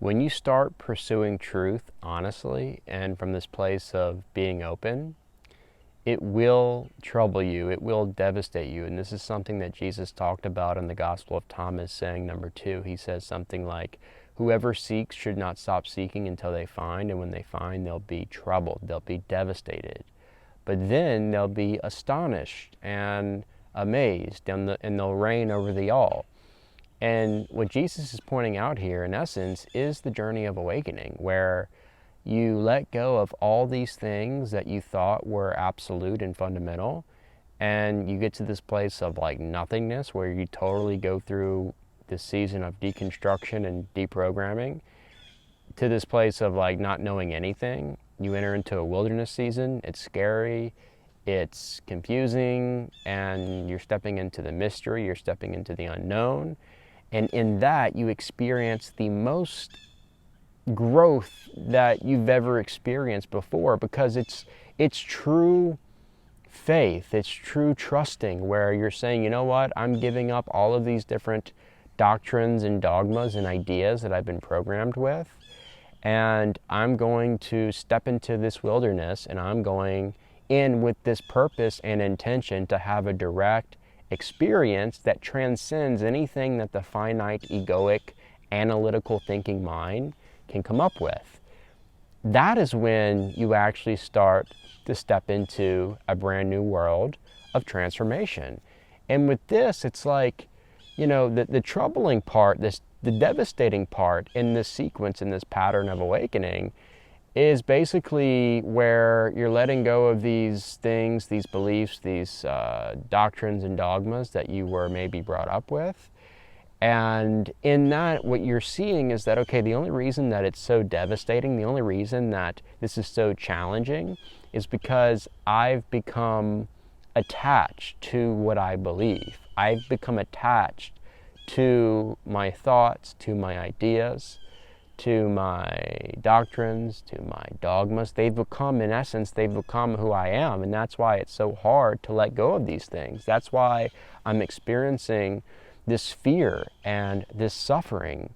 When you start pursuing truth honestly and from this place of being open, it will trouble you, it will devastate you. And this is something that Jesus talked about in the Gospel of Thomas, saying number 2. He says something like, whoever seeks should not stop seeking until they find, and when they find, they'll be troubled, they'll be devastated. But then they'll be astonished and amazed, and they'll reign over the all. And what Jesus is pointing out here, in essence, is the journey of awakening, where you let go of all these things that you thought were absolute and fundamental, and you get to this place of like nothingness, where you totally go through this season of deconstruction and deprogramming, to this place of like not knowing anything. You enter into a wilderness season. It's scary, it's confusing, and you're stepping into the mystery, you're stepping into the unknown. And in that, you experience the most growth that you've ever experienced before, because it's true faith, it's true trusting, where you're saying, you know what, I'm giving up all of these different doctrines and dogmas and ideas that I've been programmed with, and I'm going to step into this wilderness, and I'm going in with this purpose and intention to have a direct experience that transcends anything that the finite, egoic, analytical thinking mind can come up with. That is when you actually start to step into a brand new world of transformation. And with this, it's like, you know, the troubling part, the devastating part in this sequence, in this pattern of awakening, is basically where you're letting go of these things, these beliefs, these doctrines and dogmas that you were maybe brought up with. And in that, what you're seeing is that, okay, the only reason that it's so devastating, the only reason that this is so challenging, is because I've become attached to what I believe. I've become attached to my thoughts, to my ideas, to my doctrines, to my dogmas. They've become, in essence, they've become who I am. And that's why it's so hard to let go of these things. That's why I'm experiencing this fear and this suffering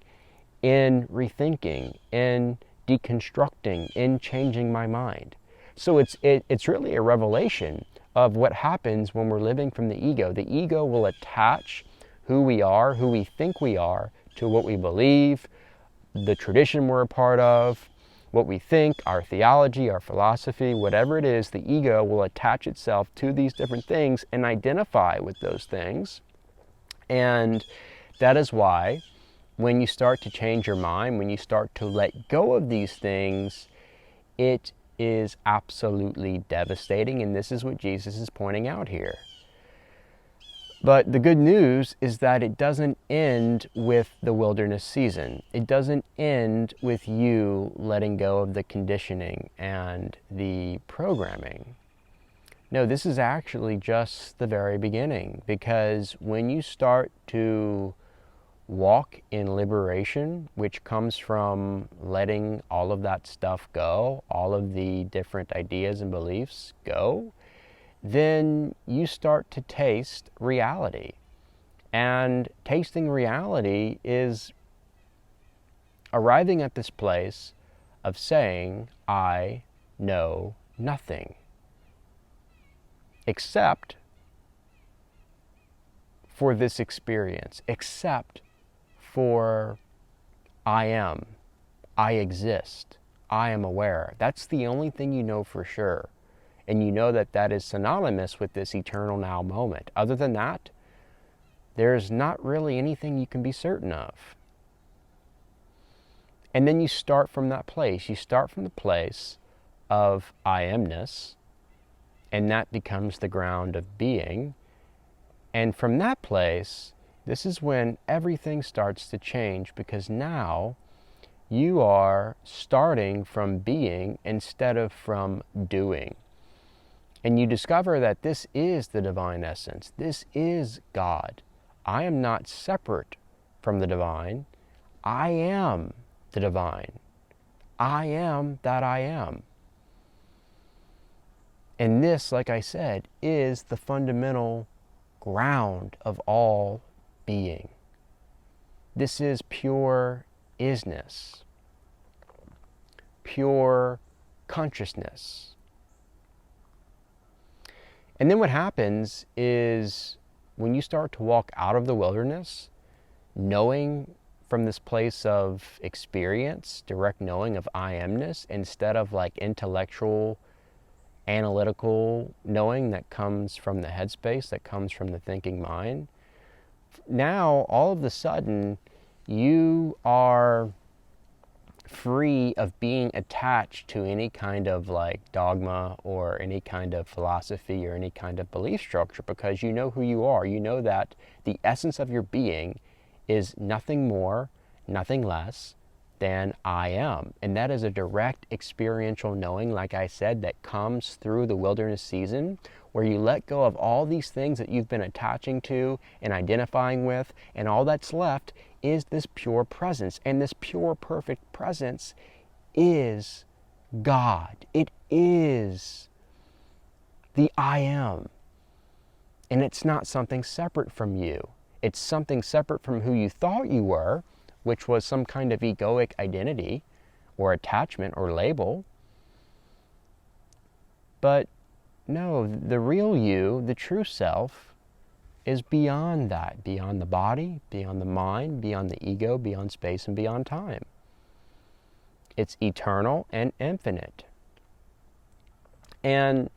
in rethinking, in deconstructing, in changing my mind. So it's really a revelation of what happens when we're living from the ego. The ego will attach who we are, who we think we are, to what we believe, the tradition we're a part of, what we think, our theology, our philosophy, whatever it is, the ego will attach itself to these different things and identify with those things. And that is why when you start to change your mind, when you start to let go of these things, it is absolutely devastating. And this is what Jesus is pointing out here. But the good news is that it doesn't end with the wilderness season. It doesn't end with you letting go of the conditioning and the programming. No, this is actually just the very beginning, because when you start to walk in liberation, which comes from letting all of that stuff go, all of the different ideas and beliefs go, then you start to taste reality. And tasting reality is arriving at this place of saying, I know nothing, except for this experience, except for I am, I exist, I am aware. That's the only thing you know for sure. And you know that that is synonymous with this eternal now moment. Other than that, there's not really anything you can be certain of. And then you start from that place. You start from the place of I amness, and that becomes the ground of being. And from that place, this is when everything starts to change, because now you are starting from being instead of from doing. And you discover that this is the divine essence. This is God. I am not separate from the divine. I am the divine. I am that I am. And this, like I said, is the fundamental ground of all being. This is pure isness. pure consciousness. And then what happens is when you start to walk out of the wilderness, knowing from this place of experience, direct knowing of I amness, instead of like intellectual, analytical knowing that comes from the headspace, that comes from the thinking mind, now all of a sudden you are free of being attached to any kind of like dogma or any kind of philosophy or any kind of belief structure, because you know who you are. You know that the essence of your being is nothing more, nothing less than I am. And that is a direct experiential knowing, like I said, that comes through the wilderness season, where you let go of all these things that you've been attaching to and identifying with, and all that's left is this pure presence. And this pure, perfect presence is God. It is the I am. And it's not something separate from you. It's something separate from who you thought you were, which was some kind of egoic identity or attachment or label. But no, the real you, the true self, is beyond that, beyond the body, beyond the mind, beyond the ego, beyond space, and beyond time. It's eternal and infinite. And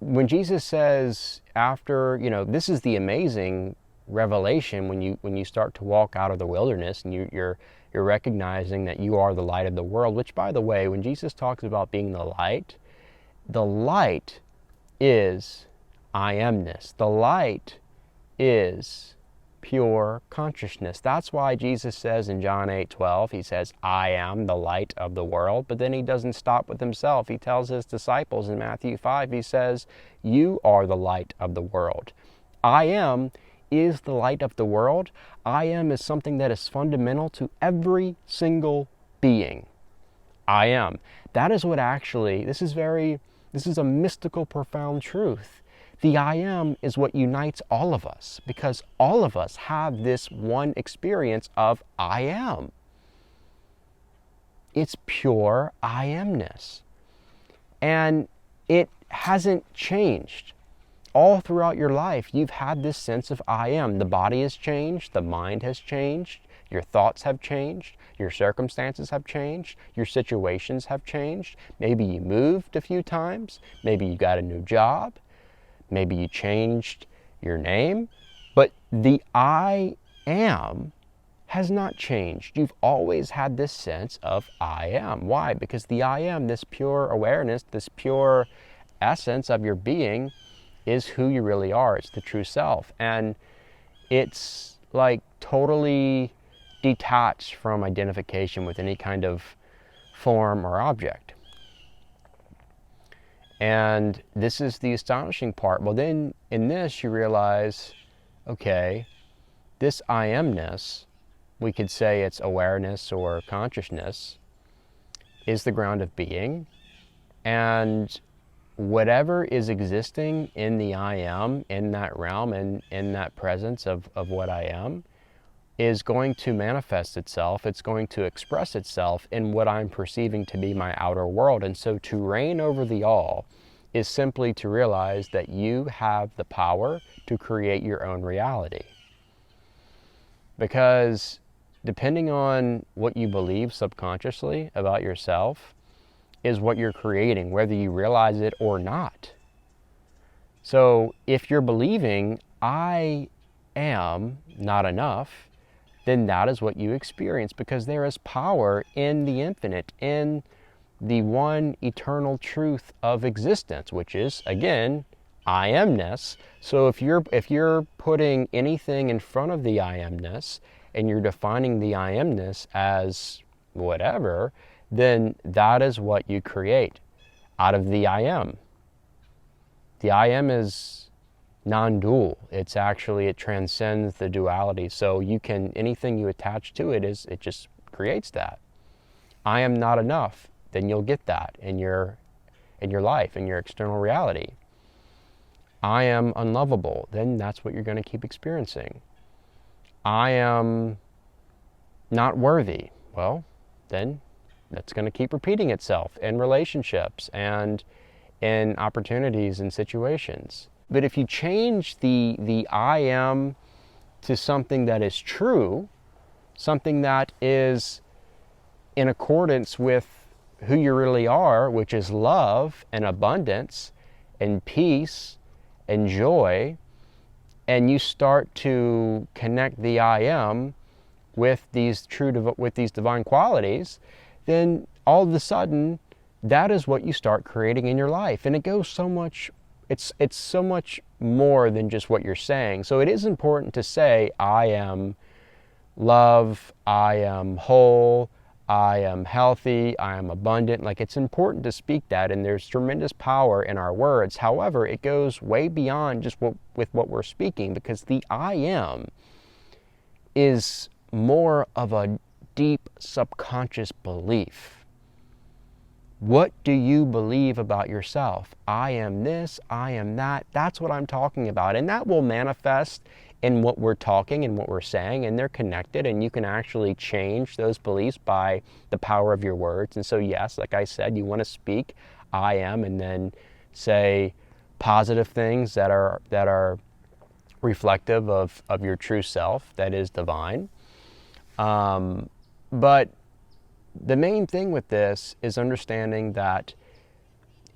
when Jesus says after, this is the amazing revelation when you start to walk out of the wilderness and you're recognizing that you are the light of the world, which, by the way, when Jesus talks about being the light is I amness. The light is pure consciousness. That's why Jesus says in John 8:12, he says, I am the light of the world. But then he doesn't stop with himself. He tells his disciples in Matthew 5, he says, you are the light of the world. I am is the light of the world. I am is something that is fundamental to every single being. I am. That is what actually, this is a mystical, profound truth. The I am is what unites all of us, because all of us have this one experience of I am. It's pure I amness. And it hasn't changed. All throughout your life, you've had this sense of I am. The body has changed, the mind has changed, your thoughts have changed, your circumstances have changed, your situations have changed. Maybe you moved a few times, maybe you got a new job, maybe you changed your name, but the I am has not changed. You've always had this sense of I am. Why? Because the I am, this pure awareness, this pure essence of your being, is who you really are. It's the true self. And it's like totally detached from identification with any kind of form or object. And this is the astonishing part. Well, then in this you realize, okay, this I amness, we could say it's awareness or consciousness, is the ground of being. And whatever is existing in the I am, in that realm, and in that presence of what I am, is going to manifest itself. It's going to express itself in what I'm perceiving to be my outer world. And so to reign over the all is simply to realize that you have the power to create your own reality. Because depending on what you believe subconsciously about yourself is what you're creating, whether you realize it or not. So if you're believing I am not enough, then that is what you experience, because there is power in the infinite, in the one eternal truth of existence, which is, again, I amness. So if you're putting anything in front of the I amness and you're defining the I amness as whatever, then that is what you create out of the I am. The I am is non-dual. It's actually, it transcends the duality. So you can, anything you attach to it just creates that. I am not enough, then you'll get that in your life, in your external reality. I am unlovable, then that's what you're going to keep experiencing. I am not worthy, well, then That's going to keep repeating itself in relationships and in opportunities and situations. But if you change the I am to something that is true, something that is in accordance with who you really are, which is love and abundance and peace and joy, and you start to connect the I am with these divine qualities, then all of a sudden that is what you start creating in your life. And it goes so much, it's so much more than just what you're saying. So it is important to say, I am love, I am whole, I am healthy, I am abundant. Like, it's important to speak that, and there's tremendous power in our words. However, it goes way beyond just with what we're speaking, because the I am is more of a deep subconscious belief. What do you believe about yourself? I am this, I am that. That's what I'm talking about. And that will manifest in what we're talking and what we're saying, and they're connected, and you can actually change those beliefs by the power of your words. And so yes, like I said, you want to speak I am, and then say positive things that are reflective of your true self, that is divine. But the main thing with this is understanding that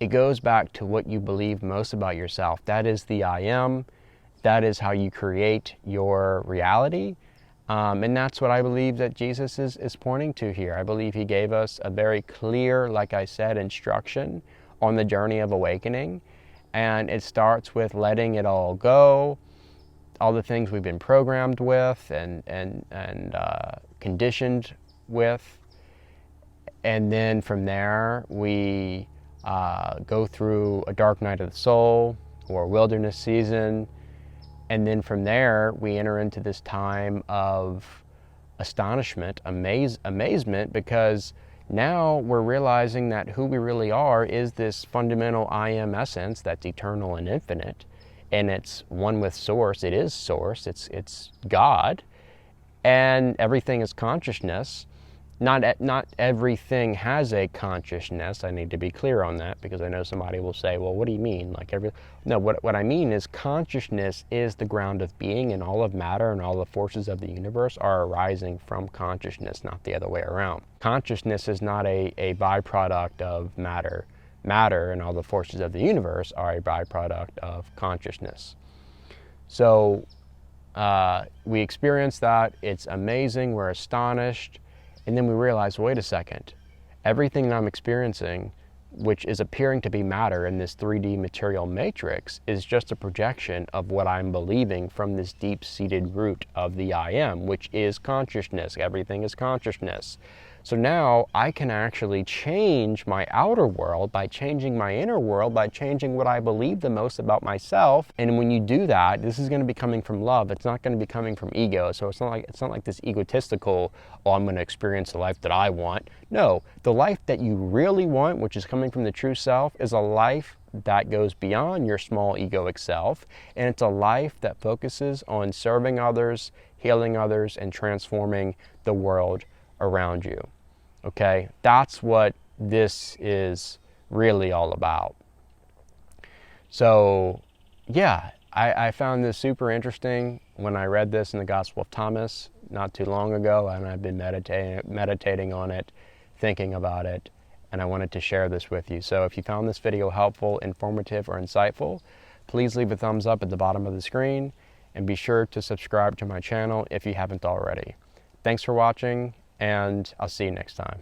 it goes back to what you believe most about yourself. That is the I am. That is how you create your reality. And that's what I believe that Jesus is pointing to here. I believe he gave us a very clear, like I said, instruction on the journey of awakening. And it starts with letting it all go, all the things we've been programmed with and conditioned with. And then from there, we go through a dark night of the soul or a wilderness season. And then from there, we enter into this time of astonishment, amazement, because now we're realizing that who we really are is this fundamental I am essence that's eternal and infinite. And it's one with source. It is source. It's God. And everything is consciousness. Not everything has a consciousness. I need to be clear on that, because I know somebody will say, well, what do you mean? No, what I mean is consciousness is the ground of being, and all of matter and all the forces of the universe are arising from consciousness, not the other way around. Consciousness is not a byproduct of matter. Matter and all the forces of the universe are a byproduct of consciousness. So we experience that. It's amazing. We're astonished. And then we realize, wait a second, everything that I'm experiencing, which is appearing to be matter in this 3D material matrix, is just a projection of what I'm believing from this deep-seated root of the I am, which is consciousness. Everything is consciousness. So now I can actually change my outer world by changing my inner world, by changing what I believe the most about myself. And when you do that, this is going to be coming from love. It's not going to be coming from ego. So it's not like this egotistical, oh, I'm going to experience the life that I want. No, the life that you really want, which is coming from the true self, is a life that goes beyond your small egoic self. And it's a life that focuses on serving others, healing others, and transforming the world around you. Okay, that's what this is really all about. So yeah, I found this super interesting when I read this in the Gospel of Thomas not too long ago, and I've been meditating on it, thinking about it, and I wanted to share this with you. So if you found this video helpful, informative, or insightful, please leave a thumbs up at the bottom of the screen, and be sure to subscribe to my channel if you haven't already. Thanks for watching, and I'll see you next time.